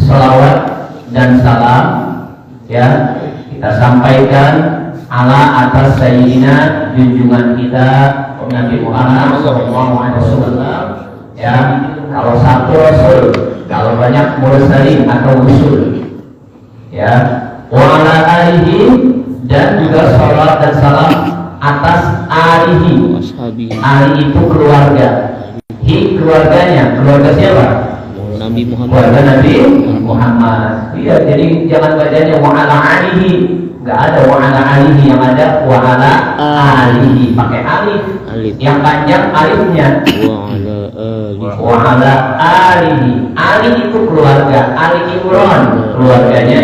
salawat dan salam ya kita sampaikan ala atas sayyidina junjungan kita Nabi Muhammad SAW ya. Kalau satu rasul, kalau banyak mursalin atau usul ya, wa ala alihi, dan juga salat dan salam atas alihi. Ali itu keluarga, hi keluarganya, keluarga siapa? Nabi Muhammad. Keluarga Nabi Muhammad. Iya, jadi jangan bacanya wa ala alihi, nggak ada wa ala alihi, yang ada wa ala alihi, pakai alif. Yang panjang alifnya. Wa ala alihi. Ali itu keluarga, Ali Imran, keluarganya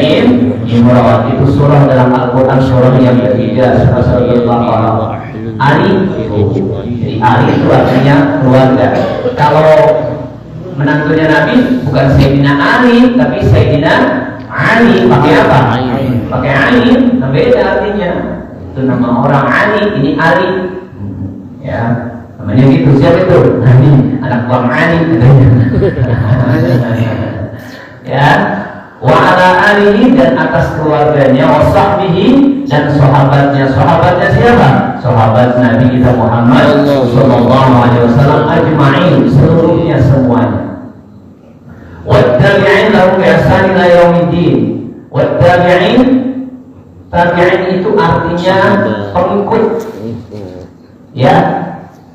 Imran. Itu surah dalam Al-Quran, surah yang ketiga, surah Ali itu. Jadi Ali itu artinya keluarga. Kalau menantunya Nabi bukan Sayyidina Ali, tapi Sayyidina Ali. Pakai apa? Pakai Ali. Beda artinya. Itu nama orang Ali, ini Ali. Ya, namanya gitu. Siapa itu? Ali, anak Bang Ali katanya. Ya, wa ala alihi, dan atas keluarganya, wa sahbihi, dan sahabatnya. Sahabatnya siapa? Sahabat Nabi kita Muhammad sallallahu alaihi wasallam ajma'in, seluruhnya semuanya. Wattabi'in lahum bi ihsan ila yaumiddin. Wattabi'in, tabi'in itu artinya pengikut. Ya,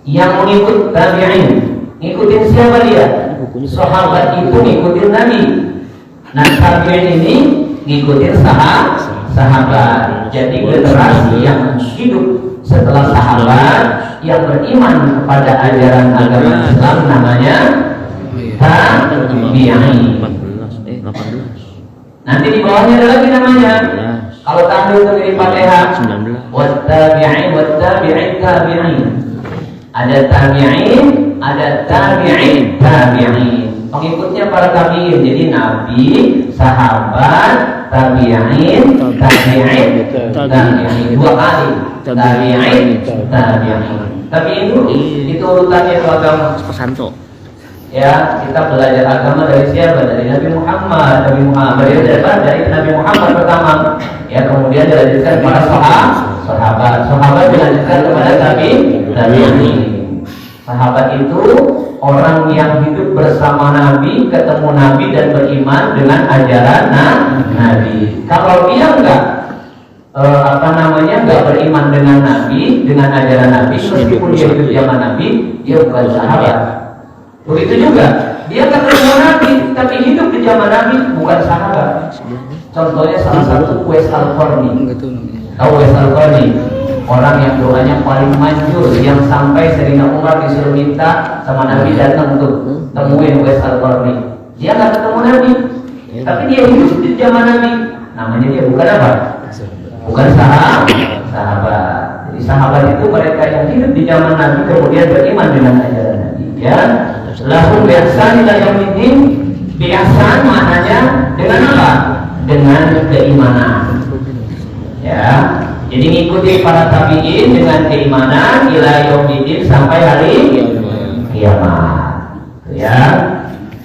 yang mengikut tabi'in. Ngikutin siapa dia? Sahabat itu ngikutin Nabi. Nah, tabi'in ini ngikutin sahabat. Jadi generasi yang hidup setelah sahabat yang beriman kepada ajaran agama Islam namanya tabi'in. Nanti di bawahnya ada lagi namanya. Kalau tabi'in itu di Fatihah, wattabi'in, wattabi'in, tabi'in. Ada tabi'in, ada tabi'in, tabi'in. Pengikutnya para tabi'in. Jadi Nabi, sahabat, tabi'in, tabi'in, tabi'in. Dua kali. Tabi'in, tabi'in. Tabi'in itu urutannya ke agama. Ya, kita belajar agama dari siapa? Dari Nabi Muhammad. Nabi Muhammad dari Nabi Muhammad pertama. Ya, kemudian dilanjutkan para sahabat. Sahabat dilanjutkan kepada tabi'in. Sahabat itu orang yang hidup bersama Nabi, ketemu Nabi dan beriman dengan ajaran Nabi. Kalau dia enggak beriman dengan Nabi, dengan ajaran Nabi, meskipun dia hidup zaman Nabi, dia bukan sahabat. Begitu juga, dia ketemu Nabi tapi hidup di zaman Nabi, bukan sahabat. Contohnya salah satu Uwais Al-Qarni. Tahu Uwais Al-Qarni? Orang yang doanya paling manjur, yang sampai Sayyidina Umar disuruh minta sama Nabi datang untuk temuin Uwais Al-Qarni. Dia nggak ketemu Nabi, tapi dia hidup di zaman Nabi. Namanya dia bukan apa? Bukan sahabat. Jadi sahabat itu mereka yang hidup di zaman Nabi kemudian beriman dengan ajaran Nabi. Ya, lahum bi ihsan ila yaumiddin. Bi ihsan maknanya dengan apa? Dengan keimanan. Ya. Jadi ngikuti para tabi'in dengan keimanan ila yaumiddin, sampai hari kiamat. Ya.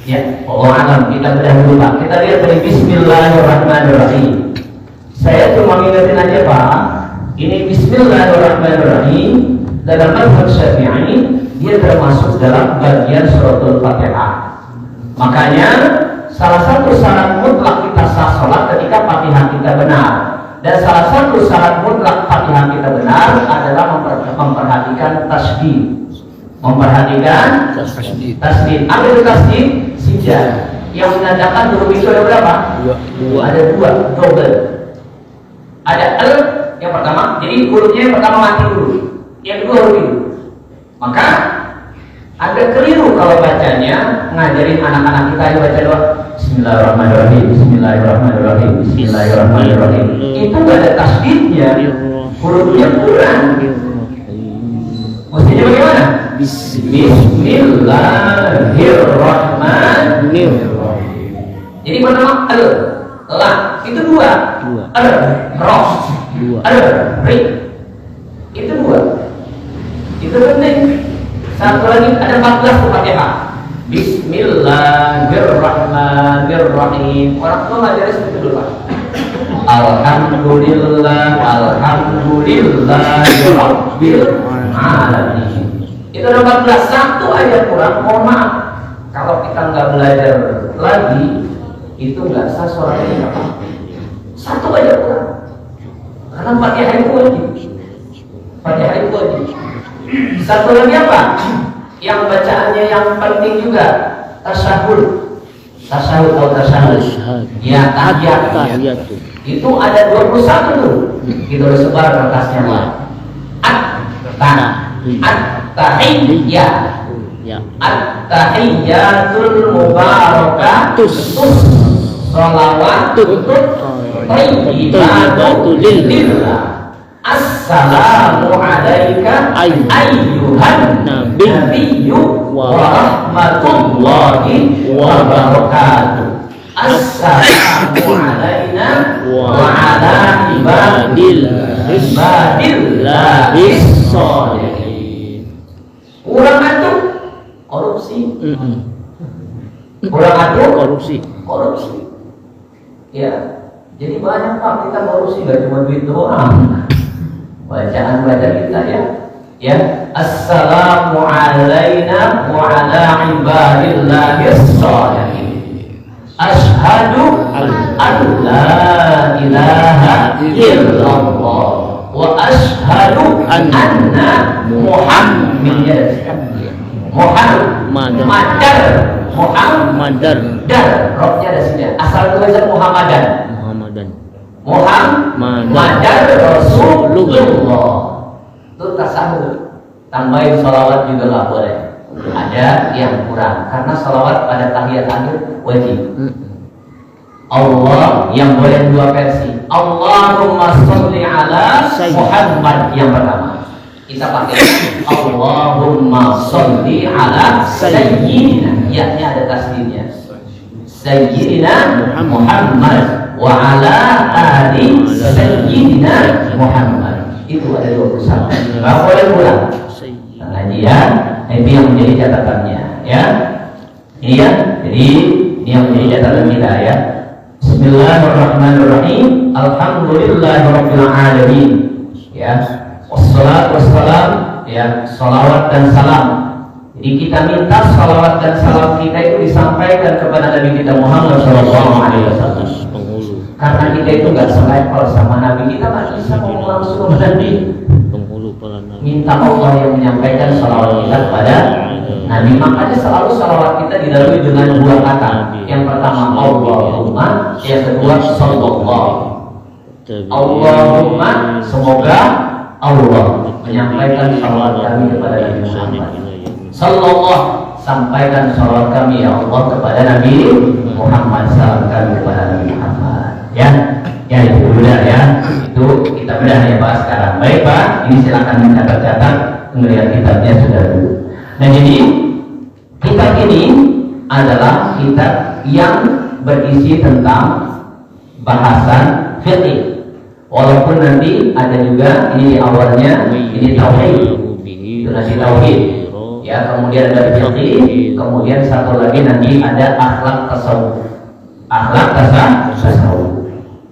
Ya, Allah alam, kita bedah dulu Pak. Kita lihat dari Bismillahirrahmanirrahim. Saya cuma ngingetin aja Pak. Ini Bismillahirrahmanirrahim dalam mazhab Syafi'i, dia termasuk dalam bagian suratul Fatihah. Makanya salah satu syarat mutlak kita sah sholat ketika Fatihah kita benar. Dan salah satu syarat mutlak Fatihah kita benar adalah memperhatikan tasbih. Memperhatikan tasbih. Apa itu tasbih? Sijah. Yang menandakan huruf itu ada berapa? Dua. Ada dua, double. Ada al yang pertama, jadi hurufnya yang pertama mati dulu. Yang kedua huruf itu. Maka agak keliru kalau bacanya, ngajarin anak-anak kita yang baca doa Bismillahirrahmanirrahim, Bismillahirrahmanirrahim, Bismillahirrahmanirrahim. Itu gak ada tasbihnya, hurufnya kurang. Mestinya bagaimana? Bismillahirrahmanirrahim. Jadi pertama al, la, itu dua. Al, ros, al, ri, itu dua. Itu penting. Satu lagi ada 14 Fatihah. Bismillahirrahmanirrahim. Orang tua ngajarin seperti dulu Pak. Alhamdulillah, alhamdulillahirabbil alamin. Itu ada 14 satu ayat Quran. Mohon maaf, kalau kita nggak belajar lagi, itu nggak sah sholat ini apa? Satu ayat Quran. Karena Fatihah itu wajib. Fatihah itu wajib. Satu lagi apa? Yang bacaannya yang penting juga tasyahud. Tasyahud atau tasyahud. Ya, tahiyat. Itu ada 21 tuh. Kita udah sebar kertasnya Pak. At-tahiyyah. At-tahiyyatul mubarakatus. Shalawatut thayyibatu lillah. Assalamu alayka ayyuhan nabiyyu wa rahmatullahi wa barakatuh. Assalamu alayna wa ala ibadillahis sholihin. Kurang atuh korupsi. Kurang atuh korupsi. Ya, jadi banyak Pak kita korupsi, gak cuma duit doang. Bacaan kita ya. Assalamu alayna wa ala ibadillahis sholihin. Asyhadu an la ilaha illallah wa asyhadu anna Muhammadar. Rohnya ada sini. Asal tulisan Muhammadar Rasulullah. Itu tasawuf. Tambahin sholawat juga nggak boleh. Ada yang kurang karena sholawat pada tahiyat akhir wajib. Allah yang boleh dua versi. Allahumma sholli ala Muhammad yang pertama. Kita pakai Allahumma sholli ala sayyidina. Ya-nya ada tasdidnya. Sayyidina Muhammad wa ala ali sayyidina Muhammad. Itu ada 21. Enggak boleh kurang. Pengajian itu yang menjadi catatannya ya. Ini ya. Jadi ini yang menjadi catatan kita ya. Bismillahirrahmanirrahim. Alhamdulillahirabbil alamin. Ya. Wassalatu wassalam ya, salawat dan salam. Jadi kita minta salawat dan salam kita itu disampaikan kepada Nabi kita Muhammad SAW. Karena kita itu nggak selevel sama Nabi, kita nggak bisa ngomong langsung kepada Nabi. Minta Allah yang menyampaikan salawat kita kepada Nabi. Makanya selalu salawat kita dilalui dengan dua kata. Yang pertama Allahumma, yang kedua sallallahu. Allahumma, semoga Allah menyampaikan salawat kami kepada Nabi Muhammad sallallahu, sampaikan salawat kami ya Allah kepada Nabi Muhammad, salam kami kepada Nabi Muhammad ya itu sudah ya, itu kita bedah ya Pak sekarang. Baik Pak, ini silakan mencatat-catat, melihat kitabnya sudah dulu. Nah jadi kitab ini adalah kitab yang berisi tentang bahasan fikih. Walaupun nanti ada juga ini di awalnya ini tauhid, itu nanti tauhid, ya kemudian ada fikih, kemudian satu lagi nanti ada akhlak tasawuf,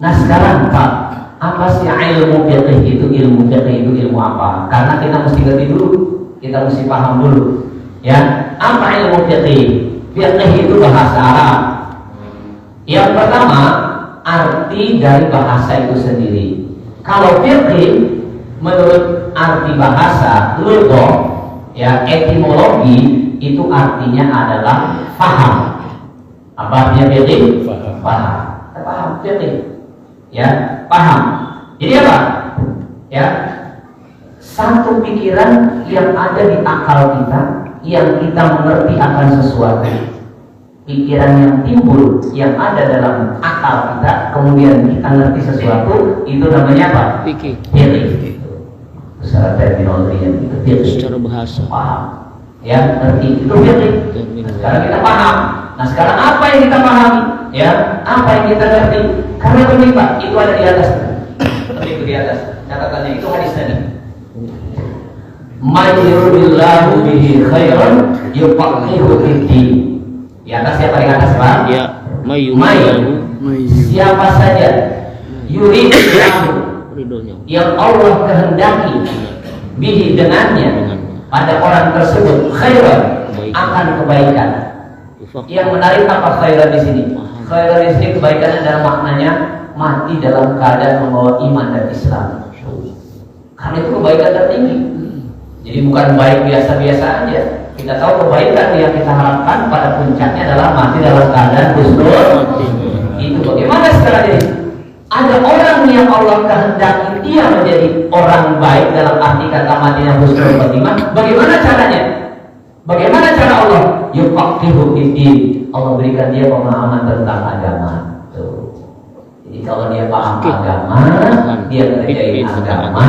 Nah sekarang Pak, apa sih ilmu fikih itu? Ilmu fikih itu ilmu apa? Karena kita mesti ngerti dulu, kita mesti paham dulu, ya apa ilmu fikih? Fikih itu bahasa Arab. Yang pertama, arti dari bahasa itu sendiri. Kalau fikih menurut arti bahasa lugah ya, etimologi itu artinya adalah paham. Apa artinya fikih? Paham. Paham fikih. Ya, paham. Jadi apa? Ya, satu pikiran yang ada di akal kita, yang kita mengerti akan sesuatu. Pikiran yang timbul yang ada dalam akal kita, kemudian kita ngerti sesuatu, itu namanya apa? Fikih. Secara terminologi yang itu fikih. Secara bahasa. Paham. Ya, ngerti itu fikih. Sekarang kita paham. Nah, sekarang apa yang kita pahami? Ya, apa yang kita ngerti? Karena begini Pak, itu ada di atas. Itu di atas. Catatannya itu hadis tadi. May yuridillahu bihi khairan yufaqihu fid din. Di atas siapa, di atas Pak? Ya, May. Siapa saja yuridillahu ridhonya. yang Allah kehendaki bihi dengannya pada orang tersebut khairan akan kebaikan. Yang menarik apa khairan di sini? Khairan di sini kebaikan adalah maknanya mati dalam keadaan membawa iman dan Islam. Karena itu kebaikan tertinggi. Jadi bukan baik biasa-biasa aja. Kita tahu kebaikan yang kita harapkan pada puncaknya adalah mati dalam keadaan husnul. Itu bagaimana sekarang ini? Ada orang yang Allah kehendaki dia menjadi orang baik dalam arti kata matinya husnul khotimah. Bagaimana caranya? Bagaimana cara Allah? Yufaqihu fiddin. Allah berikan dia pemahaman tentang agama. Tuh. Jadi kalau dia paham agama, dia kerjain agama,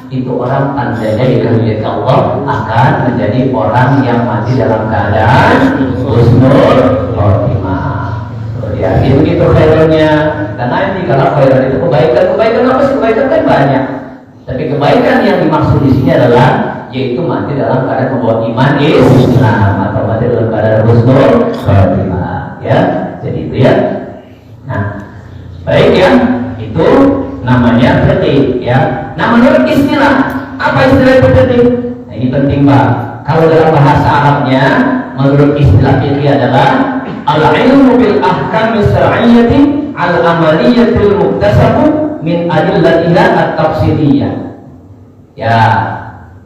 itu orang tandanya dikehendaki Allah akan menjadi orang yang mati dalam keadaan husnul khotimah. Ya, begitu khairnya. Dan nanti kalau khairan itu kebaikan apa sih? Kebaikan kan banyak. Tapi kebaikan yang dimaksud di sini adalah yaitu mati dalam keadaan membawa iman Islam atau mati dalam keadaan husnul khotimah. Ya, jadi itu ya. Nah, baik ya. Itu namanya fikih ya. Nah, menurut istilah, apa istilah fikih? Nah, ini penting Pak. Kalau dalam bahasa Arabnya, menurut istilah fikih adalah al-ilmu bil ahkam syar'iyyati al-amaliyatil muktasabu min adillatiha at-tafsiliyah. Ya,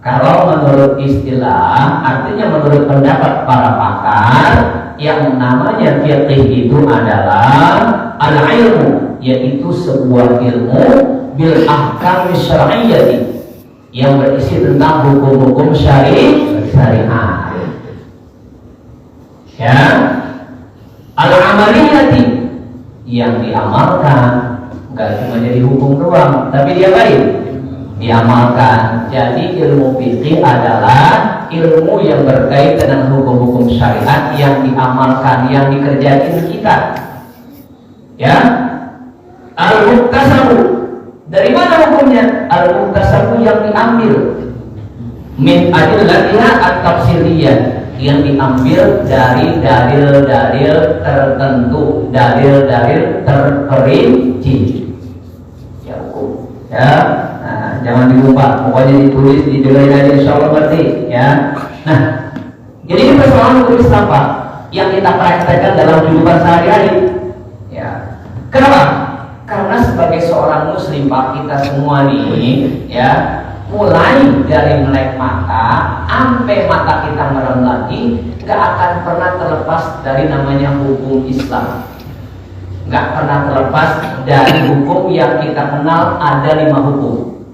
kalau menurut istilah, artinya menurut pendapat para pakar, yang namanya fiqih itu adalah al-ilmu, yaitu sebuah ilmu bil ahkam syar'iyyati yang berisi tentang hukum-hukum syariat. Ya, al-amaliyati yang diamalkan, enggak cuma jadi hukum doang, tapi dia baik diamalkan. Jadi ilmu fikih adalah ilmu yang berkait dengan hukum-hukum syariat yang diamalkan, yang dikerjakan kita. Ya, al-muktasabu, dari mana hukumnya? Al-muktasabu yang diambil min adillatiha at-tafsiliyah, yang diambil dari dalil-dalil tertentu, dalil-dalil terperinci. Ya, hukum. Ya, nah, jangan dilupa, pokoknya ditulis, didengarin aja, insya Allah ngerti. Ya, nah, jadi ini persoalan hukum Islam Pak, yang kita praktekkan dalam kehidupan sehari-hari. Ya, kenapa? Karena sebagai seorang Muslim Pak, kita semua nih, ya, mulai dari melek mata sampai mata kita merem lagi, gak akan pernah terlepas dari namanya hukum Islam. Gak pernah terlepas dari hukum yang kita kenal. Ada 5 hukum.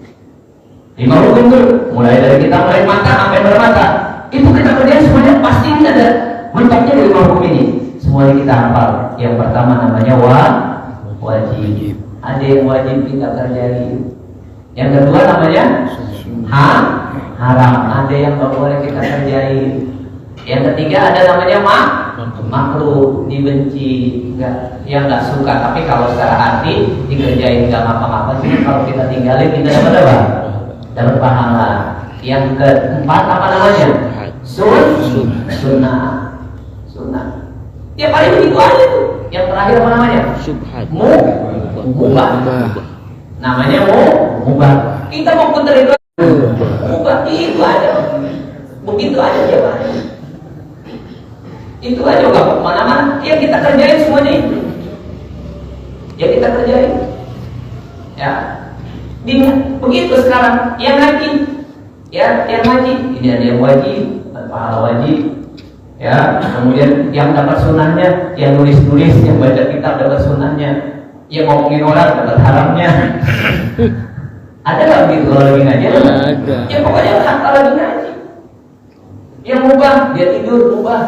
5 hukum tuh, mulai dari kita melek mata sampai merem mata. Itu kita kerjain semuanya pasti ada mentoknya dari 5 hukum ini. Semuanya kita hafal. Yang pertama namanya wajib. Ada yang wajib kita kerjain. Yang kedua namanya haram, ada yang nggak boleh kita kerjain. Yang ketiga ada namanya makruh, dibenci, yang nggak suka. Tapi kalau secara hati dikerjain nggak apa-apa sih. Kalau kita tinggalin kita dapat apa? Dapat pahala. Yang keempat apa namanya? Sunnah. Ya paling begitu aja tuh. Yang terakhir apa namanya? Mubah. Namanya mubah. Kita mau putar itu mubah, itu aja. Begitu aja ya Pak. Itu aja nggak kemana-mana. Yang kita kerjain semuanya itu. Yang kita kerjain. Ya. Begitu sekarang yang ngaji. Ya, yang ngaji. Ini ada yang wajib, pahala wajib. Ya, kemudian yang dapat sunnahnya, yang nulis-nulis, yang baca kitab dapat sunnahnya. Yang ngomongin orang dapat haramnya. Ada nggak begitu kalau lagi ngaji? Ada. Ya pokoknya kalau lagi ngaji. Yang mubah, dia tidur mubah.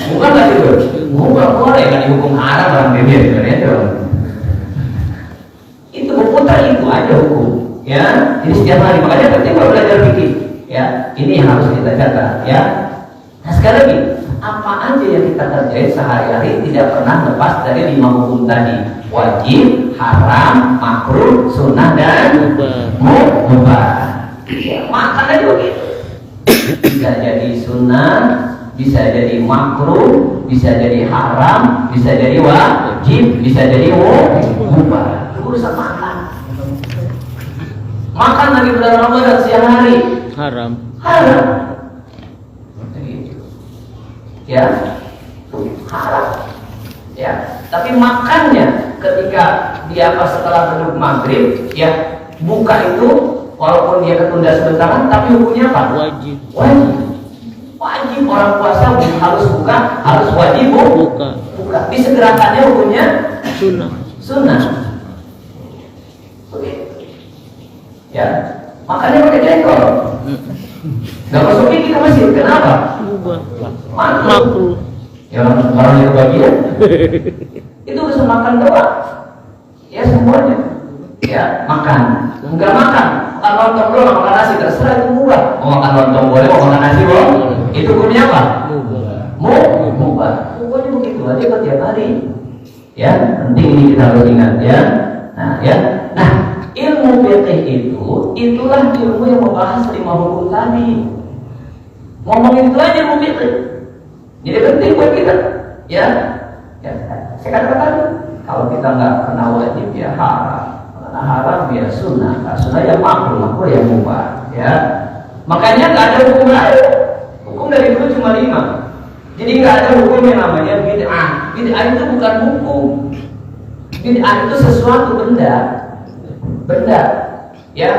Mubah nggak tidur? Mubah boleh, kan dihukum haram orang dia sebenarnya dong. Itu berputar itu aja hukum. Ya, jadi setiap hari makanya penting kalau belajar fikih. Ya, ini yang harus kita catat. Ya. Nah sekali lagi, apa aja yang kita kerjain sehari-hari tidak pernah lepas dari 5 hukum tadi. Wajib, haram, makruh, sunnah, dan mubah. Ya, makan aja begitu. Bisa jadi sunnah, bisa jadi makruh, bisa jadi haram, bisa jadi wajib, bisa jadi mubah. Itu urusan makan. Makan lagi bulan Ramadan siang hari haram. Ya, haram. Ya, tapi makannya ketika dia pas setelah beduk maghrib, ya buka itu walaupun dia ketunda sebentar, tapi hukumnya apa? Wajib. Wajib orang puasa harus buka, harus wajib buka. Disegerakannya hukumnya sunnah. Oke. Ya, makannya pakai jengkol. Gak masuk gigi ke masjid, kenapa? Makruh. Ya orang itu bagian. Itu bisa makan doang. Ya semuanya. Ya makan. Enggak makan lontong doang, makan nasi terserah, itu mubah. Mau makan lontong boleh, mau makan nasi boleh. Itu hukumnya apa? Mubah. Pokoknya begitu aja buat tiap hari. Ya, penting ini kita harus ingat ya. Nah, ilmu fikih itulah ilmu yang membahas 5 hukum tadi. Ngomongin itu aja ilmu fikih. Jadi penting buat kita. Ya. Saya katakan kalau kita nggak kena wajib ya haram. Karena haram ya sunnah. Nah, sunnah ya makruh ya mubah. Ya. Makanya nggak ada hukum lain. Hukum dari dulu cuma 5. Jadi nggak ada hukum yang namanya bid'ah. Bid'ah itu bukan hukum. Bid'ah itu sesuatu benda. Ya.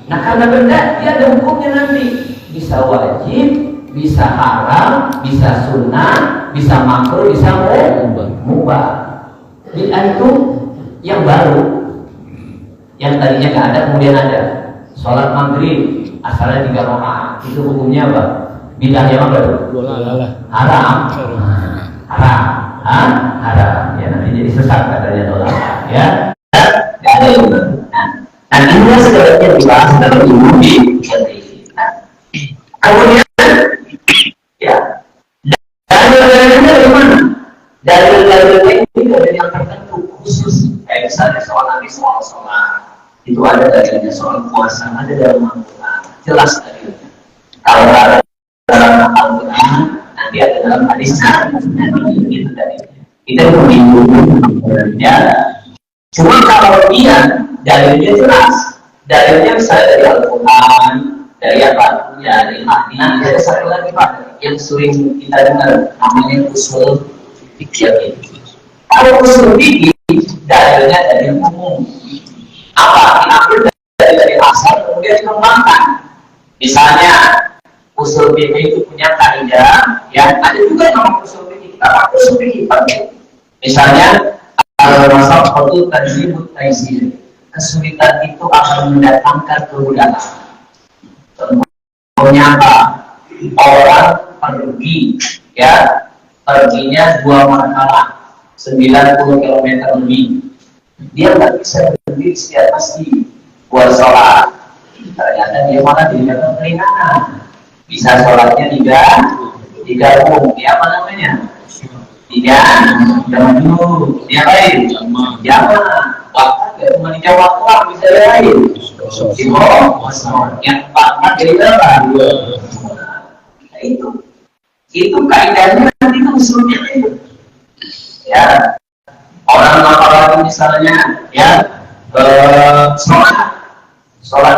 Nah karena benda dia ada hukumnya nanti. Bisa wajib, bisa haram, bisa sunnah, bisa makruh, bisa mubah. Bid'ah itu yang baru. Yang tadinya nggak ada kemudian ada. Sholat maghrib asalnya 3 rakaat. Itu hukumnya apa? Bid'ahnya apa tuh? Haram. Haram. Ya nanti jadi sesat katanya dolar. Ya. Nggak ada itu. Nah ini sebenarnya dibahas dalam ilmu fikih. Kemudian, ya, dalil-dalilnya dari mana? Dalil-dalilnya ini dari yang tertentu khusus. Kayak misalnya soal nabi soal itu ada dalilnya, soal puasa ada dalam Al-Quran, jelas dalilnya. Kalau ada dalam Al-Quran, nanti ada dalam hadis nanti itu dalilnya. Itu yang ya. Cuma kalau dia dalilnya jelas, dalilnya misalnya dari Al-Quran, dari apa? Ya dari hadis. Nanti ada satu lagi Pak yang sering kita dengar namanya usul fikih. Kalau usul fikih dalilnya dari umum. Apa? Diambil dari asal kemudian dikembangkan. Misalnya usul fikih itu punya kaidah, ya ada juga nama usul fikih. Kita pakai usul fikih penting. Misalnya al-masaqatu tajlibut taisir. Kesulitan itu akan mendatangkan kemudahan. Contohnya apa? Orang pergi, ya perginya 2 marhalah 90 km lebih. Dia nggak bisa berdiri setiap masjid buat sholat. Ternyata dia malah diberikan keringanan. Bisa sholatnya digabung. Dia apa namanya? Jangan dulu. Dia lain. Jangan. Bahkan nggak cuma di Jawa Tengah bisa lain. Yang 4 dari berapa? Itu kaidahnya nanti itu usulnya itu. Ya. Orang apalagi misalnya ya sholat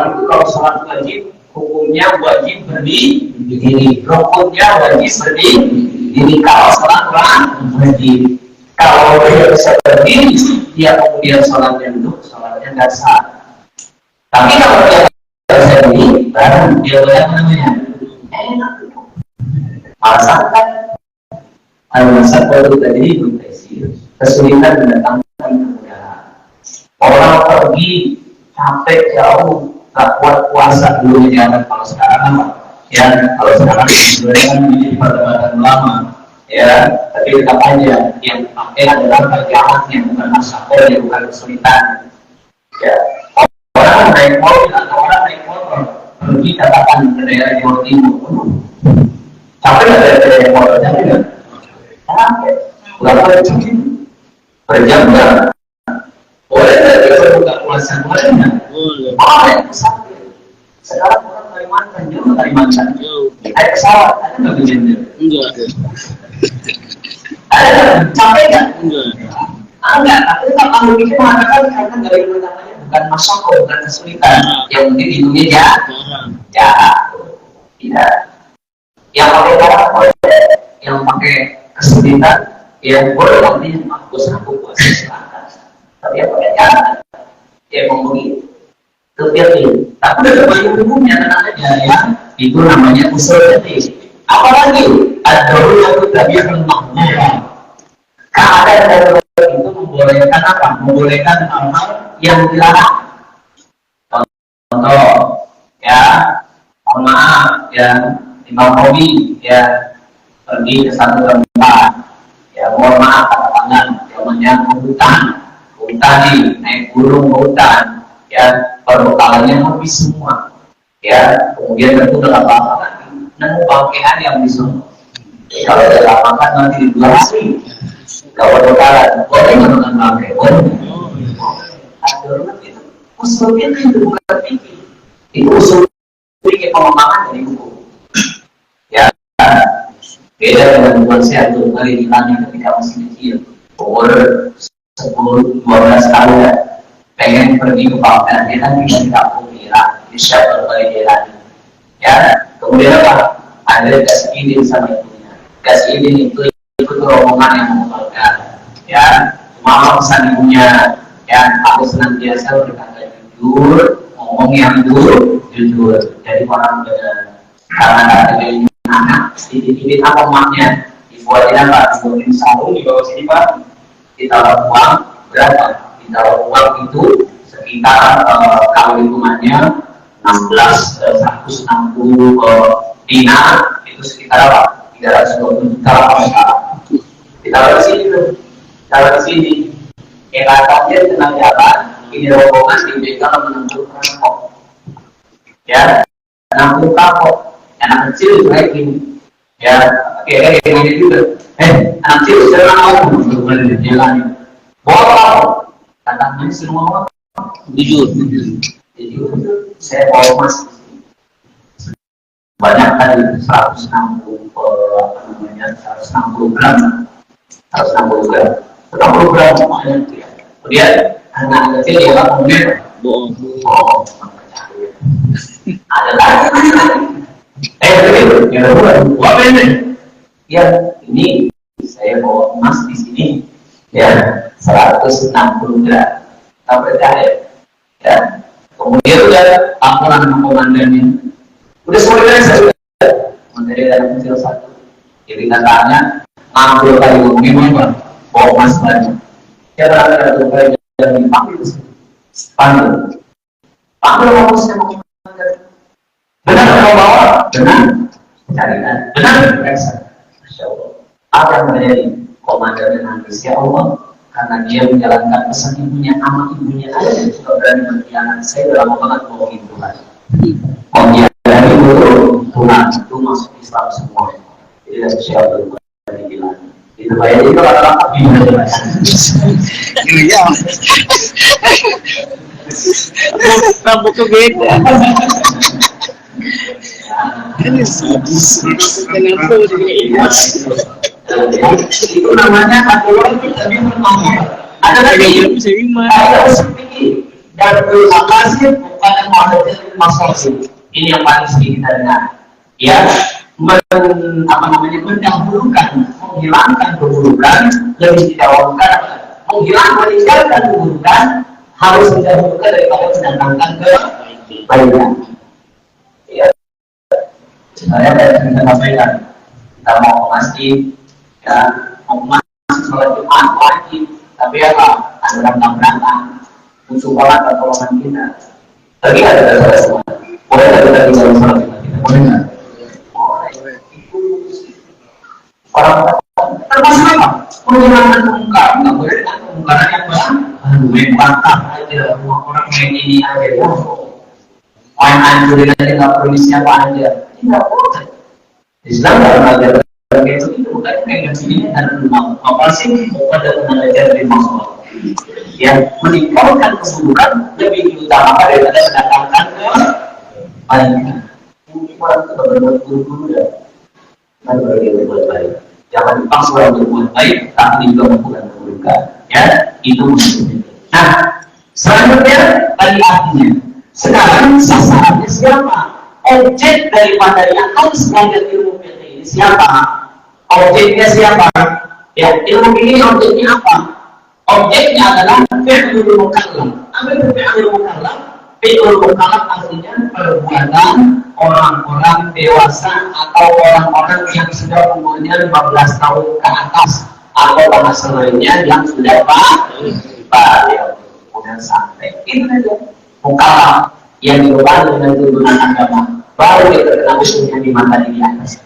itu kalau sholat wajib hukumnya wajib berdiri, rukunnya wajib berdiri. Kalau sholat wajib, kalau dia bisa berdiri dia kemudian sholatnya duduk, sholatnya nggak sah. Tapi kalau dia bisa berdiri baru dia boleh namanya enak duduk. Masakan al-masak baru tadi kesulitan mendatangkan kemudahan. Orang pergi capek jauh, tak kuat puasa dulu jangan. Kalau sekarang apa? Ya, kalau sekarang sebenarnya kan menjadi perdebatan ulama. Ya, tapi tetap aja yang pakai adalah perjalanannya, bukan masalah, bukan kesulitan. Ya, orang naik mobil atau orang naik motor pergi katakan ke daerah Jawa Timur, capek nggak dari daerah motor? Capek nggak? Capek. Berapa jam? Berjam nggak? Boleh nggak kita buka puasa? Boleh nggak? Boleh. Sekarang orang Kalimantan jauh, Kalimantan jauh. Naik pesawat, ada nggak gender? Enggak. Ada nggak? Capek nggak? Enggak. Enggak, tapi kalau ini mengatakan karena dari pertamanya bukan masalah, bukan kesulitan. Yang penting hidungnya ya, tidak. Yang pakai darah boleh, yang pakai kesulitan, ya boleh nanti aku puasa silakan. Tapi yang pakai darah, ya begitu. Terpilih. Tapi ada banyak umumnya tenang aja ya. Itu namanya usul jadi. Apalagi ada yang tidak biasa makmur. Keadaan darurat itu membolehkan apa? Membolehkan hal-hal yang dilarang. Contoh, ya, mohon maaf, ya, Imam Robi, ya, pergi ke satu tempat, ya, mohon maaf, katakanlah, namanya hutan nih, naik gunung ke hutan, ya, perbekalnya habis semua, ya, kemudian tentu dalam apa lagi, nemu pakaian yang bisa, kalau dalam makan nanti di 2 hari. Kalau berbekalan, boleh menggunakan pakai, boleh. Darurat itu usulnya itu bukan fikih, itu usul fikih pengembangan dari hukum. Ya, beda dengan hubungan saya tuh kali ditanya ketika masih kecil, umur 10-12 tahun ya, pengen pergi ke Papua, dia kan tinggal di kampung Irak, di Syabal Baliran. Ya, kemudian apa? Ada kasih izin sama ibunya, kasih izin itu ikut rombongan yang mengumpulkan, ya, cuma pesan ibunya, ya, aku senantiasa berkata jujur, ngomong yang jujur, jadi orang benar, karena ada anak, sedikit apa emaknya, dibuatin apa, dibuatin sarung di bawah sini pak, ditaruh uang berapa, ditaruh uang itu sekitar kalau hitungannya 160 dinar, itu sekitar apa? 320 juta sekarang. Ditaruh di sini tuh, taruh di sini. Katanya di tengah jalan, ini rombongan dibegal menempuh perampok. Ya, menempuh perampok. Anak kecil kayak gini. Ya, kayak gini juga. Anak kecil serang aku untuk berjalan. Bawa, katanya semua orang. Jujur. Saya bawa emas. Banyak tadi 160 gram 160 gram semuanya. Kemudian anak kecil dia akan kemudian bohong ada lagi begitu yang kedua apa ini ya ini saya bawa emas di sini ya 160 gram tak percaya ya kemudian udah laporan komandannya udah selesai materi dalam kecil satu jadi katanya 60 kali ngomongin apa bawa emas banyak ya ada kali dan dipanggil panggil mau saya mau benar mau bawa benar carikan benar periksa Masya Allah apa yang terjadi komandannya nangis ya Allah karena dia menjalankan pesan ibunya amat ibunya ada yang juga berani berkhianat saya udah lama banget bohongin Tuhan dari dulu Tuhan itu masuk Islam semua jadi dari siapa Tuhan dibilang itu bayar itu rata-rata gimana Iya rambut tuh beda ini sadis itu namanya aturan tadi pertama ada lagi ada sedikit dan bermakasih bukan masalah ini yang paling sedikit kita dengar ya mendahulukan menghilangkan keburukan lebih didahulukan meninggalkan keburukan harus didahulukan daripada mendatangkan kebaikan ya saya bisa sampaikan kita mau masjid ya mau masjid sholat Jumat wajib tapi apa ada rantang-rantang musuh sholat atau orang kita tadi ada semua boleh kita tinggal sholat kita boleh nggak orang termasuk apa? Menghilangkan kemungkaran, nggak boleh dengan kemungkaran yang baru. Main bantah aja, orang main ini aja, main hancurin aja nggak perlu siapa aja, tidak boleh. Islam dalam ajaran itu bukan kayak gini dan apa sih? Bukan dengan ajaran dari masalah. Ya, meninggalkan keburukan lebih diutamakan daripada mendatangkan kebaikan. Orang itu benar-benar guru-guru ya. Mari kita berbuat baik. Jangan dipaksa orang berbuat baik, tapi juga bukan keburukan. Ya, itu maksudnya. Nah, selanjutnya tadi artinya. Sekarang sasarannya siapa? Objek daripada yang harus belajar ilmu fikih ini siapa? Objeknya siapa? Ya, ilmu ini objeknya apa? Objeknya adalah fi'lul mukallaf. Apa itu fi'lul mukallaf? Fi'lul mukallaf artinya perbuatan orang-orang dewasa atau orang-orang yang sudah umurnya 15 tahun ke atas, atau bahasa lainnya yang sudah balik, kemudian sampai itu saja. Mukallaf yang dirubah dengan tuntunan agama baru kita kenal usulnya di mata di atas.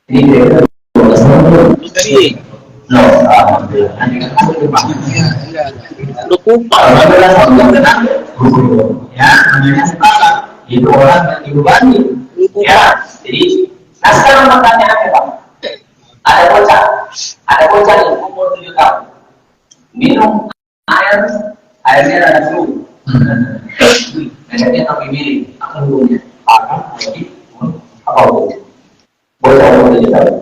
Ini kira-kira 12 tahun. Loh, alhamdulillah. Nanti kan aku lupa. Lu lupa. 12 tahun yang kenal. Ya, namanya mukallaf. Itu orang yang dibebani. Ya, jadi. Nah sekarang pertanyaannya Pak. Ada bocah yang umur 7 tahun. Minum airnya ada flu. Akhirnya tapi milih apa hukumnya? Akan wajib apa hukumnya? Bocah umur 7 tahun.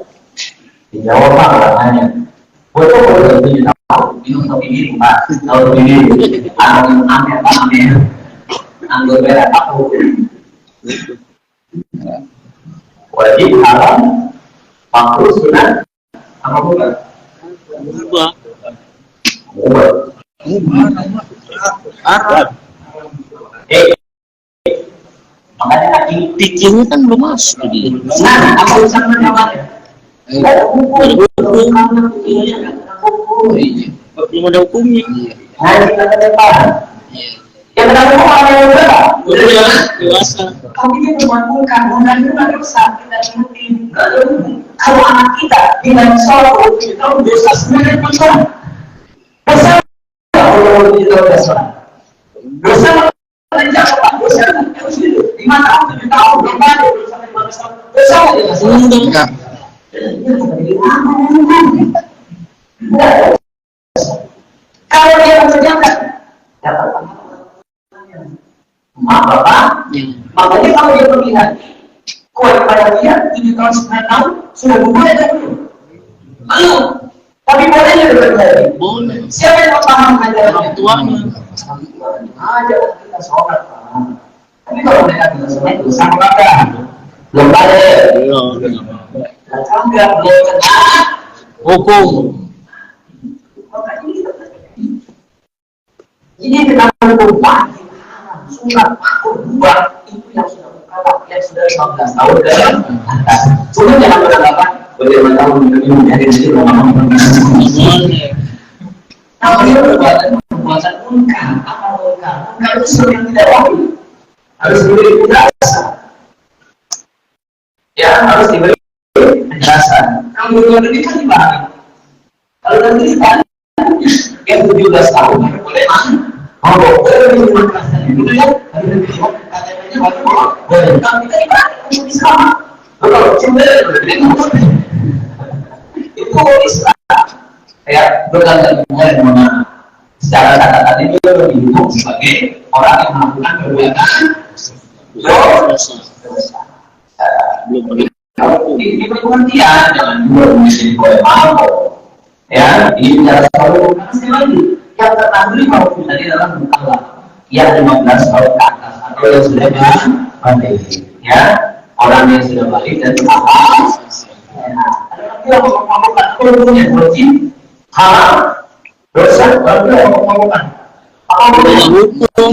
Dijawab Pak katanya. Bocah umur 7 tahun minum topi miring Pak. Kalau topi miring, amer Pak amer. Anggur merah apa hukumnya? Wajib haram, makruh sunat, apa bukan? Arab. Makanya pikirnya kan belum masuk dia. Nah, apa urusan menjawabnya? Ada hukum. Belum ada hukumnya. Nah, kita ke depan. Yang pertama orang yang berapa? Udah dewasa. Kalau dia memabukkan, itu nggak dosa. Kita ingetin. Kalau anak kita dengan sholat 7 tahun dosa sebenarnya dosa. Dosa kalau kita dosa. Dosa menjawab dosa harus hidup. 5 tahun 7 tahun belum ada dosa 15 tahun. Dosa enggak. Kalau dia mengerjakan dapat Bapak, makanya kalau dia melihat kuat pada dia 7 tahun 9 tahun sudah boleh atau belum? Belum. Tapi bolehnya berbeda. Boleh. Siapa yang paham ajaran tuanya? Aja kita sholat. Tapi kalau mereka tidak sholat itu sama apa? Belum ada. Belum. Kalau nggak belum kena hukum. Ini kita hukum wajib. Sunat aku buat itu yang sudah mukallaf, yang sudah 15 tahun ke atas. Cuma jangan beranggapan bagaimana tahun ini menjadi jadi orang-orang kalau dia perbuatan munkar, apa munkar? Munkar itu sesuatu yang tidak wajib, harus diberi penjelasan. Ya, harus diberi penjelasan. Kalau di luar negeri kan dibalik. Kalau negeri kan yang 17 tahun boleh mana? Oh, boleh minum kerasan itu ya? Ada minum katanya boleh. Tapi kita ibarat bisa. Kalau cinta itu Islam. Ya, bukan boleh mana? Secara catatan ini juga dihukum sebagai orang yang melakukan perbuatan dosa. Belum ini pengertian, jangan juga menjadi boleh mau. Ya, ini bicara soal karena sekali lagi yang tertanduri maupun tadi dalam mukallaf yang 15 tahun ke atas atau yang sudah balik, ya orang yang sudah balik dan paham. Ada lagi yang memakai hukumnya wajib, haram, dosa, baru yang memakai apa hukum?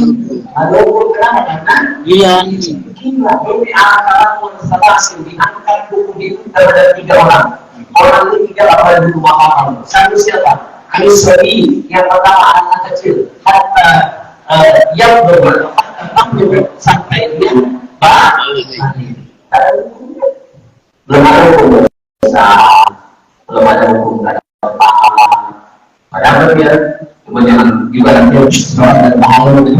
Ada hukum kenapa? Karena dia gila, ini antara konsentrasi diangkat hukum itu terhadap 3 orang. Orang ini 3 apa yang dulu paham. Satu siapa? Al-Sari yang pertama anak kecil hatta yang berbeda sampai dia balik. Belum ada hukum besar, belum ada hukum ada paham. Padahal dia kemudian ibaratnya sholat dan paham itu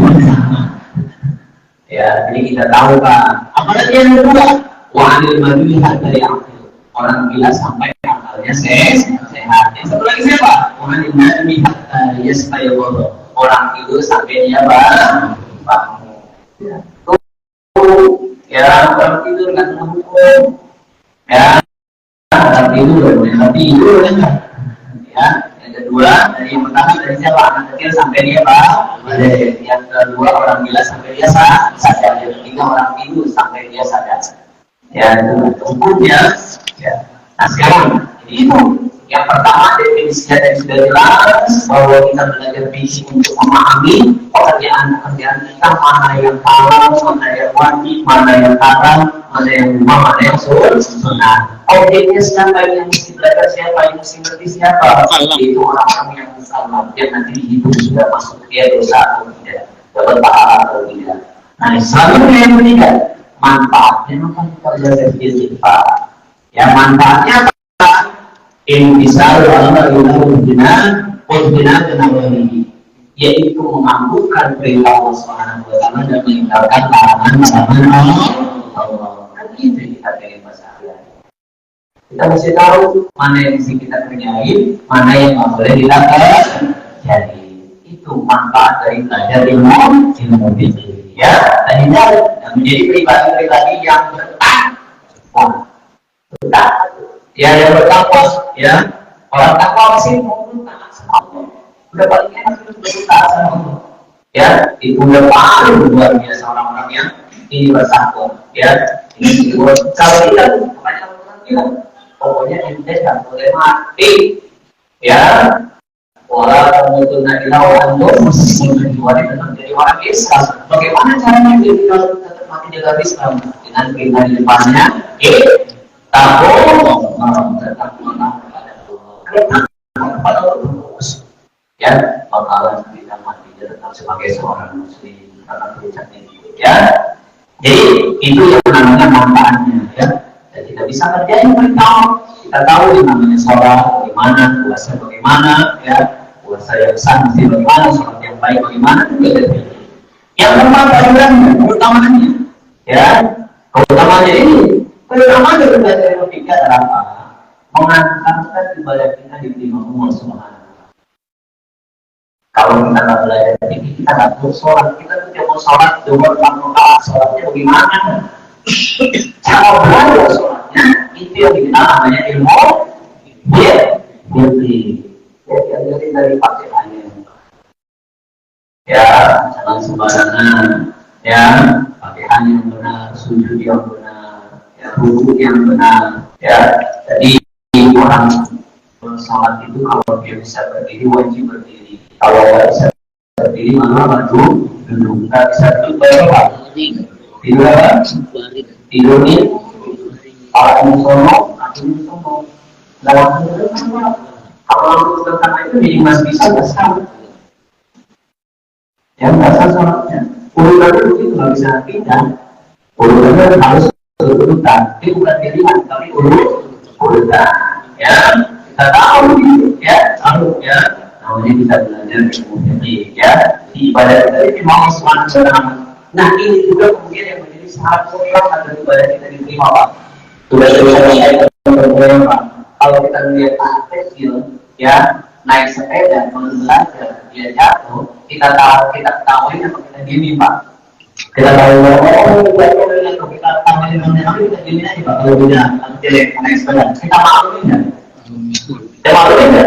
ya, jadi kita tahu Pak. Apalagi yang kedua, wa'anil madlihat dari akil. Orang gila sampai akalnya sehat. Yang satu lagi siapa? Orang yang melihat supaya orang itu sampai dia bangun. Ya, orang tidur nggak kena hukum. Ya, orang tidur boleh tidur ya. Yang kedua, dari yang pertama dari siapa? Anak kecil sampai dia balik. Yang kedua orang gila sampai dia sadar. Yang ketiga orang tidur sampai dia sadar. Ya, itu hukumnya. Ya. Nah sekarang itu yang pertama definisinya tadi sudah jelas bahwa kita belajar fisik untuk memahami pekerjaan kita, mana yang halal, mana yang wajib, mana yang haram, mana yang rumah, mana yang sunnah. Objeknya siapa yang mesti belajar, siapa yang mesti ngerti, siapa itu orang-orang yang salah, yang nanti dihitung sudah masuk dia dosa atau tidak, dapat pahala atau tidak. Nah selanjutnya yang ketiga, manfaatnya apa kita belajar fisik Pak? Ya manfaatnya apa? Ini bisa yaitu mengampukan perintah Allah Subhanahu wa taala dan meninggalkan larangan Allah. Kan itu kita dari masalah. Kita mesti tahu mana yang mesti kita kerjain, mana yang nggak boleh dilakukan. Jadi itu manfaat dari belajar ilmu fikih. Ya, dan menjadi pribadi-pribadi yang bertakwa. Ya yang bertakwa, ya orang takwa sih mau taat sama Allah. Udah paling enak itu taat sama Allah. Ya itu udah paling luar biasa orang-orang yang ini bertakwa. Ya ini kalau kita makanya orang bilang pokoknya ente nggak boleh mati. Ya orang menuntut nabilah untuk menjadi tetap jadi orang Islam. Bagaimana caranya dia tetap mati dalam Islam dengan perintah di depannya? Ya, bakalan kita mati tetap sebagai seorang muslim karena berucapnya ya. Jadi itu yang namanya manfaatnya ya. Dan kita bisa kerjain perintah. Kita tahu di namanya sholat bagaimana, puasa bagaimana ya, puasa yang sah mesti bagaimana, sholat yang baik bagaimana juga. Yang keempat keutamaannya ya, keutamaannya ini. Pertama dari belajar logika adalah apa? Mengantarkan ibadah kita diterima Allah Subhanahu wa taala. Kalau kita nggak belajar ini, kita nggak perlu sholat. Kita tidak mau sholat, dua rakaat sholatnya bagaimana? Cara belajar sholatnya itu yang dikenal namanya ilmu fikih. Ya, diajari dari pakaiannya. Ya, jangan sembarangan. Ya, pakaian yang benar, sujud yang benar. Ya, hukum yang benar ya. Jadi orang sholat itu kalau dia bisa berdiri wajib berdiri, kalau nggak bisa berdiri malah maju duduk, nggak bisa duduk apa tidur apa tidur nih kalau sono dalam kalau tentang itu jadi masih bisa nggak sah ya, nggak sah sholatnya. Urutannya begitu nggak bisa pindah, urutannya harus urutan, ini bukan pilihan, tapi urutan. Ya, kita tahu ya, tahu ya. Namanya kita belajar ilmu fikih ya. Di ibadah kita ini mau semangat. Nah ini juga kemudian yang menjadi syarat mutlak agar ibadah kita diterima Pak. Sudah selesai Pak. Kalau kita lihat anak kecil ya naik sepeda belajar dia jatuh, kita tahu ini apa kita gini Pak. Kita tahu kita tampilin kita gini aja Pak. Kalau tidak jelek naik sepeda kita maklumin ya. Kita maklumin ya.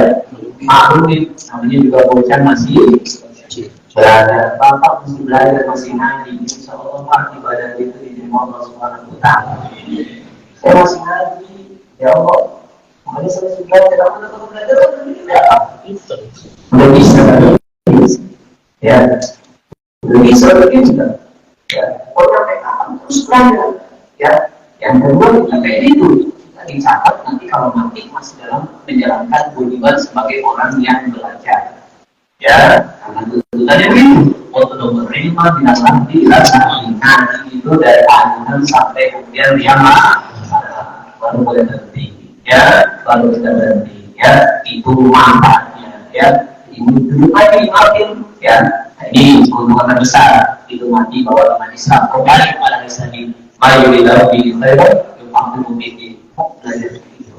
Maklumin. Namanya juga bocah masih belajar. Bapak masih belajar masih ngaji. Insya Allah Pak ibadah itu diterima Allah Subhanahu wa taala. Saya masih ngaji. Ya Allah. Makanya saya sudah belajar. Aku belajar tidak. Udah bisa ya. Udah bisa begitu. Ya, orang PKK terus belajar. Ya, yang kedua kita kayak itu kita dicatat nanti kalau mati masih dalam menjalankan kewajiban sebagai orang yang belajar. Ya, karena tuntutannya itu untuk menerima binatang dilaksanakan itu dari anak sampai kemudian yang baru boleh berhenti. Ya, baru kita berhenti. Ya, itu manfaatnya. Ya, ini dulu lagi makin ya. Ini keuntungan terbesar itu mati bahwa umat Islam kembali pada Islam. Mari kita lebih lebar, kita memiliki belajar itu,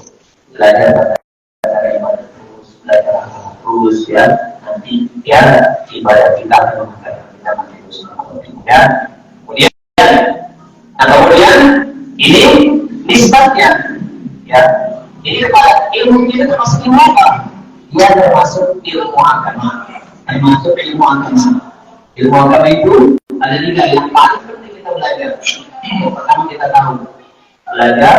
belajar cara ibadah terus, belajar terus ya. Nanti ya ibadah kita akan mengangkat kita mati terus ya. Kemudian, nah kemudian syaratnya. Ya, jadi ilmu itu termasuk ilmu apa? Dia termasuk ilmu agama. Termasuk ilmu agama. Ilmu agama itu ada 3 yang paling penting kita belajar. Pertama kita tahu belajar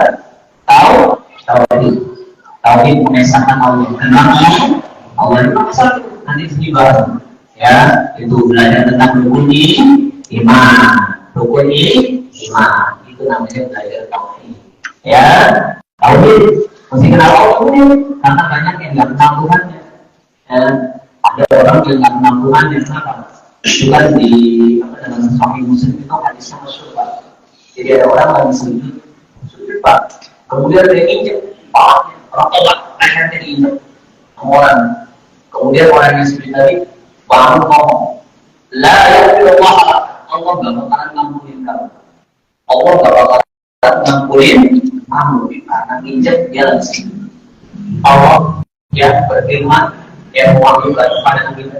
tauhid mengesahkan Allah. Kenapa? Allah itu satu. Nanti dibahas. Ya, itu belajar tentang rukun iman. Rukun iman itu namanya belajar tauhid. Ya, tauhid mesti kenal Allah ini karena banyak yang nggak kenal Tuhannya. Ya, ada orang yang nggak kenal Tuhannya, kenapa? Juga di dalam Sahih Muslim itu hadisnya masyhur Pak. Jadi ada orang lagi sujud Pak, kemudian dia injek pahanya, orang tolak lehernya diinjek orang. Kemudian orang yang sujud tadi bangun ngomong, la ilaha Allah gak bakalan ngampunin kamu. Allah gak bakalan ngampunin kamu karena injek dia langsung. Allah ya berfirman yang mewakilkan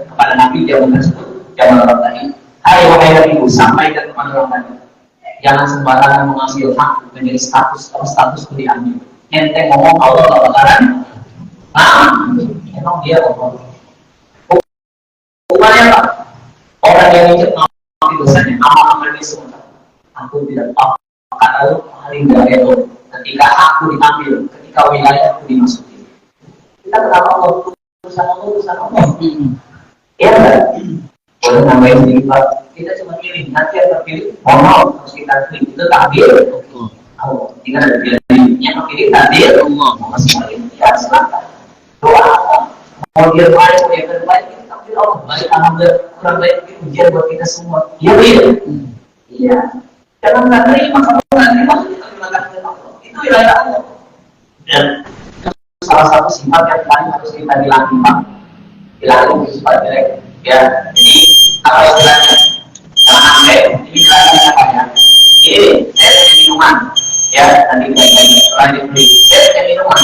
kepada Nabi zaman tersebut, zaman orang tadi, hai wahai Nabi, sampaikan kepada orang tadi, jangan sembarangan mengambil hak menjadi status diambil. Ente ngomong Allah gak bakalan, emang dia ngomong. Hukumannya apa? Orang yang injek mengambil dosanya, amal-amal dia semua. Aku tidak tahu kata paling gak itu ketika aku diambil, ketika wilayah aku dimasuki. Kita kenapa Allah urusan Allah. Ya enggak? Boleh nambahin sedikit Pak. Kita cuma pilih, nanti yang terpilih mohon harus kita pilih itu takdir Allah. Jika ada pilihannya pilih takdir Allah. Mau sekali ya silakan. Doa mau dia baik, mau dia terbaik, kita takdir Allah. Baik alhamdulillah, kurang baik itu ujian buat kita semua. Iya iya. Iya. Jangan nggak terima, kalau nggak terima kita takdir Allah. Itu wilayah Allah. Dan salah satu sifat yang paling harus kita dilatih Pak. Dilatih sifat jelek. Ya, jadi kalau belajar jangan sampai ini belajar apa ya? Ini saya punya minuman, ya nanti lanjut beli. Saya punya minuman.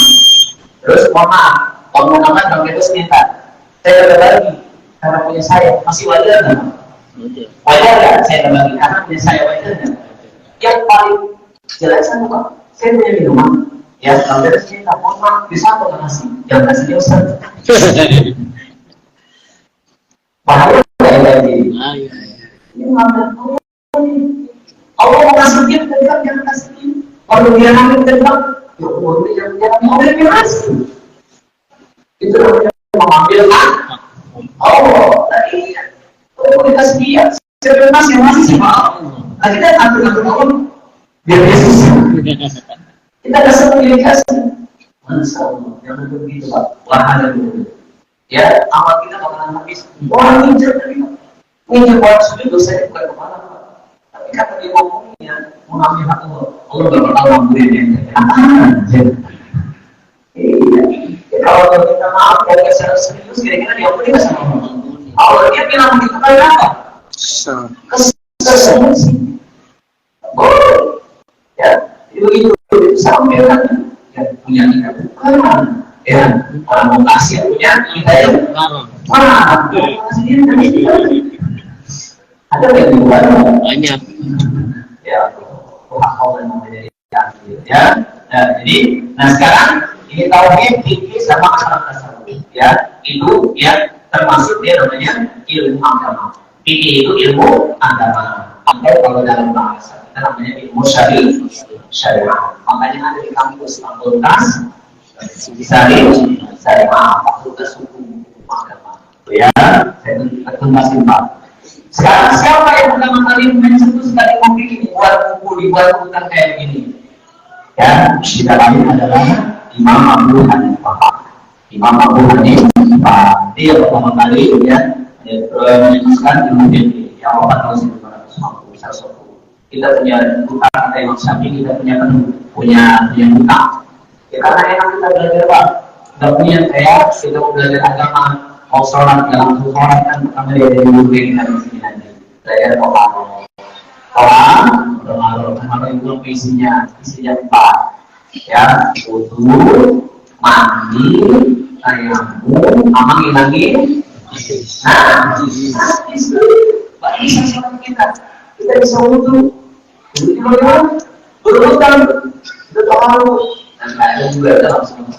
Terus mohon maaf, ngomong-ngomong dong itu sebentar. Saya berbagi karena punya saya masih wajar nggak? Wajar nggak? Saya berbagi karena punya saya wajar nggak? Yang paling jelas apa? Saya punya minuman. Ya, kalau dari sini tak mohon maaf, bisa aku ngasih, jangan kasih dia Ustaz. Bahaya kayak gini. Ini mana? Allah mau kasih dia, jangan kasih dia. Kalau dia ngambil tentang, ya Allah jangan mau dia kasih. Itu namanya mengambil kan? Allah tadi, kalau dikasih dia, saya masih sih Pak. Nah kita ambil biar Yesus. Kita kasih pilih kasih. Masya Allah, jangan begitu Pak. Wahana dulu. Ya, amal kita bakalan habis. Orang nginjek tadi, nginjek orang sujud dosanya bukan kepala Pak. Tapi kata dia ngomongnya, mengambil hak Allah. Allah gak bakal ngambilin dia. Iya. Kalau kita maaf, kalau kita secara serius, kira-kira dia ampuni gak sama Allah? Allah dia bilang kita kayak apa? Kesel sih. Boleh. Ya, itu begitu. Sampai kan, ya punya kita bukan. Ya, orang mau kasih punya kita yang mana? Ada yang di luar banyak. Ya, Allah menjadi ya. Nah, jadi, sekarang ini tauhid fikih sama akhlak tasawuf. Ya, itu ya termasuk dia namanya ilmu agama. Fikih itu ilmu agama. Atau kalau dalam bahasa kita namanya ilmu syariah. Makanya ada di kampus fakultas syariah, fakultas hukum agama. Ya, saya tuntasin Pak. Sekarang siapa yang pertama kali mencetus dari kopi ini buat buku, dibuat bukan kayak gini? Ya, kita lain adalah Imam Abu Hanifah. Imam Abu Hanifah dia pertama kali ya mencetuskan ilmu fikih yang wafat tahun 1950. Kita punya buku kata Imam Syafi'i, kita punya buku. Ya karena enak kita belajar Pak. Kita punya kita mau belajar agama, mau sholat dalam sholat kan pertama dia dari guru yang kita di sini nanti belajar kalau itu isinya 4 ya, wudu, mandi, tayamum, sama ngilangin itu bisa sholat kita bisa wudu bagaimana? Berurutan itu pengaruh dan ada juga dalam sebuah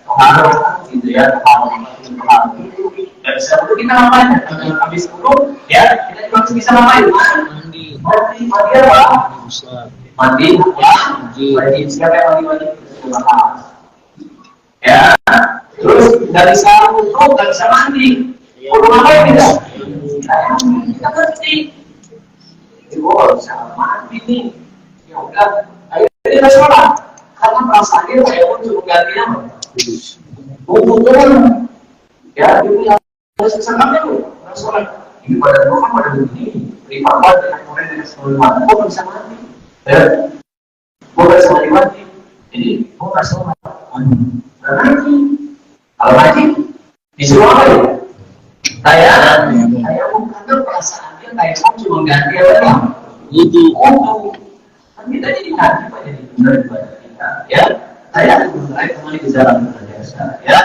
pengaruh gitu ya, pengaruh itu nggak bisa dulu kita ngapain habis dulu ya kita cuma bisa ngapain mandi apa mandi siapa yang mandi ya terus nggak bisa wudhu nggak bisa mandi wudhu ngapain tidak kita ngerti bisa mandi nih ya udah ayo kita sholat karena perasaannya saya pun cukup gantinya wudhu turun ya itu yang harus disangkapnya tuh sholat ini pada dulu kan pada begini rifabat dengan kemudian dengan seluruh mati gue bisa mandi ya gue bisa mandi jadi gue gak sholat ngaji kalau ngaji disuruh apa ya saya bukan perasaannya kayak kamu cuma ganti apa wudhu kan kita jadi ngaji pak jadi benar ibadah kita ya saya mulai kembali ke jalan biasa ya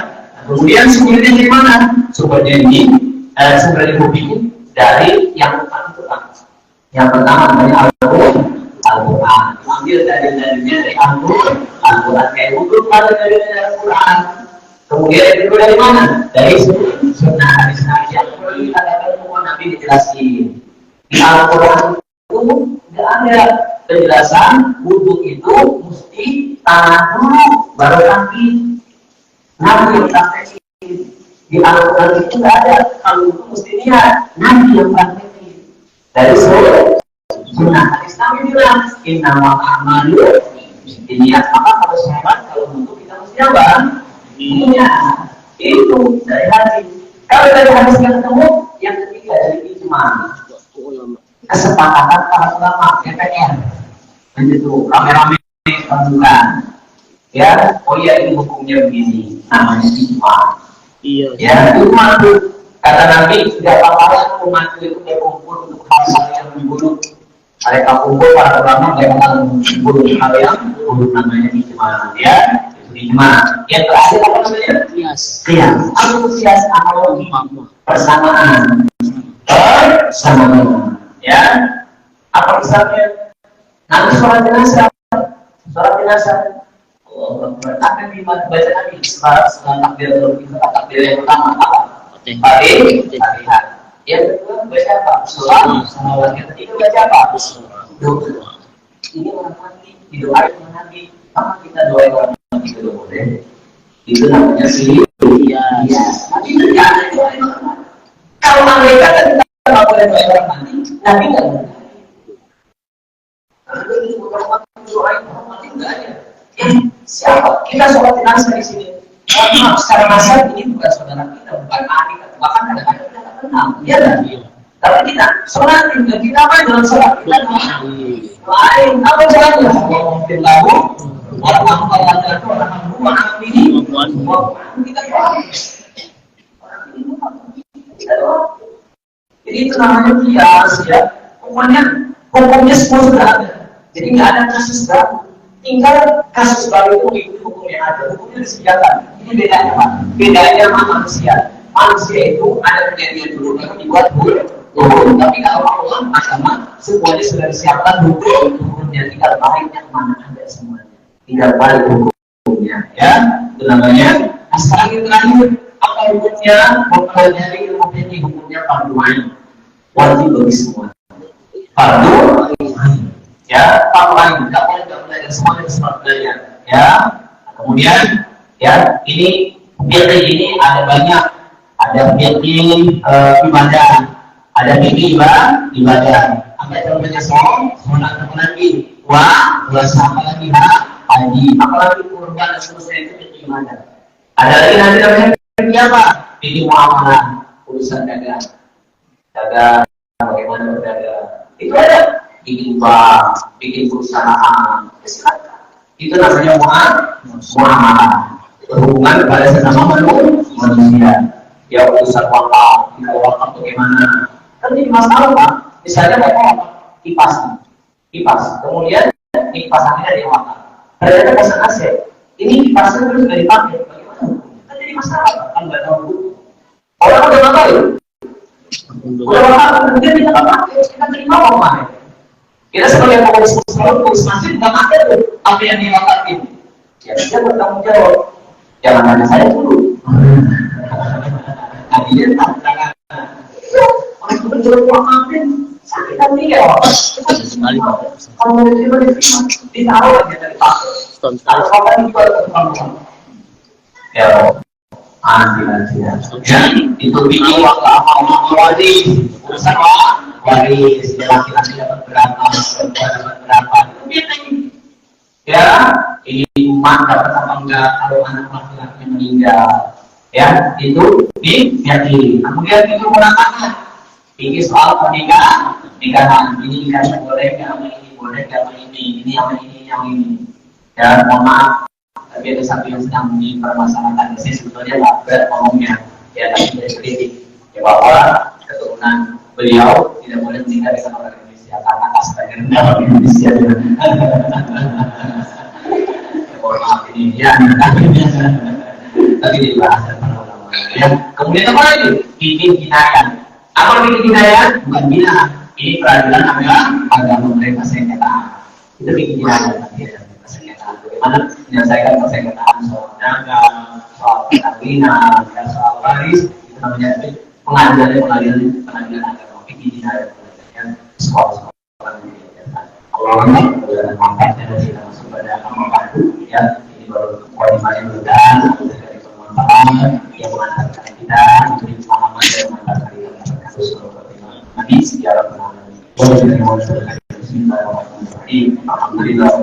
kemudian sumbernya dari mana sumbernya ini sumber dibikin dari yang Al-Quran yang pertama dari Al-Quran ambil dalilnya dari Al-Quran kayak wudhu pada dari Al-Quran kemudian yang kedua dari mana dari sunnah hadis Nabi yang perlu kita katakan semua Nabi dijelasin di Al-Quran itu tidak ada penjelasan wudhu itu mesti tangan dulu baru kaki Nabi yang praktekin di Al-Quran itu tidak ada kalau itu mesti niat Nabi yang praktekin dari sunnah hadis Nabi bilang innamal a'malu niat maka kalau sholat kalau wudhu kita mesti apa niat itu dari hadis kalau dari hadis yang ketemu yang ketiga dari ijma kesepakatan para ulama DPR dan itu rame-rame pembukaan ya oh iya ini hukumnya begini namanya ijma iya ya ijma itu kata Nabi tidak apa-apa umatku itu berkumpul untuk hal yang buruk mereka kumpul para ulama mereka berkumpul hal yang buruk namanya ijma ya itu ijma yang terakhir apa namanya kias apa kias analogi persamaan ya apa misalnya nanti sholat jenazah akan dibaca Nabi setelah takbir yang pertama apa Fatihah yang kedua baca apa salawat yang ketiga baca apa doa ini orang mati didoain sama Nabi apa kita doain orang mati itu boleh itu namanya sihir ya tapi tidak ada doain orang mati kalau mereka kita nggak boleh doain orang mati Nabi nggak boleh karena itu orang mati doain orang mati nggak ada siapa kita sholat jenazah di sini maaf secara nasab ini bukan saudara kita bukan adik bahkan kadang-kadang kita tak kenal ya kan tapi kita sholat kita apa dalam sholat kita lain apa caranya mungkin lalu orang itu orang rumah ini kita jadi itu namanya kias ya hukumnya semua sudah ada jadi nggak ada kasus baru tinggal kasus baru itu hukum yang ada hukumnya disediakan ini bedanya Pak bedanya sama manusia itu ada kejadian dulu yang dibuat dulu tapi kalau Allah agama semuanya sudah disiapkan hukumnya tinggal baliknya kemana ada semuanya tinggal balik hukumnya ya itu namanya asal terakhir apa hukumnya dari ilmu fikih hukumnya fardu ain wajib bagi semua fardu ya fardu ain nggak boleh belajar semuanya belajar ya kemudian ya ini fikih ini ada banyak ada fikih ibadah ada fikih ibadah apa itu namanya sholat apa lagi puasa apa lagi haji apalagi kurban dan seterusnya itu fikih ibadah ada lagi nanti namanya fikih apa fikih muamalah urusan dagang bagaimana berdagang itu ada bikin bank bikin perusahaan itu namanya muamalah berhubungan kepada sesama manusia ya urusan wakaf kita wakaf bagaimana kan jadi masalah Pak misalnya mereka kipas kemudian kipas akhirnya dia wakaf ternyata pasang AC ini kipasnya terus nggak dipakai bagaimana kan jadi masalah Pak kan nggak tahu orang udah pakai udah wakaf kemudian kita nggak pakai kita terima apa kita sebagai pengurus masjid nggak pakai tuh apa yang dilontarkan? Ya dia bertanggung jawab. Jangan tanya saya dulu. Nah dia tak tangan. Orang itu berjuang maafin sakit hati ya. Kalau mau diterima ditaruh aja dari pasar. Kalau kapan dijual ke tukang. Ya, anti ya. Itu bikin waktu apa waris urusan waris laki-laki dapat berapa, perempuan dapat berapa. Ya, ini umat dapat apa enggak kalau anak laki-laki meninggal. Ya, itu diyakini. Kemudian itu mengatakan ini soal pernikahan ini kan boleh nggak sama ini, boleh nggak sama ini sama ini, yang ini. Ya, mohon maaf, tapi ada satu yang sedang dipermasalahkan. Saya sebetulnya nggak berat ngomongnya, ya tapi dari kritik. Ya bahwa keturunan beliau tidak boleh menikah dengan orang Indonesia karena kastanya rendah orang Indonesia. Mohon maaf ini ya, tapi dibahas dan ya. Kemudian apa lagi? Bikin kinayah. Apa bikin kinayah? Bukan bina. Ini peradilan agama mereka sengketa. Itu bikin kinayah. Persengketaan. Bagaimana menyelesaikan persengketaan soal dagang, soal perkawinan, dan soal waris. Itu namanya pengadilan agama. Bikin kinayah. Sekolah. Kalau orang mangkatnya dari kita masuk pada amal ya ini baru koordinasi berdan dari permanfaatan yang mengantarkan kita untuk pemahaman dan mengantarkan kita kasus nanti sejarah penanganan. Alhamdulillah.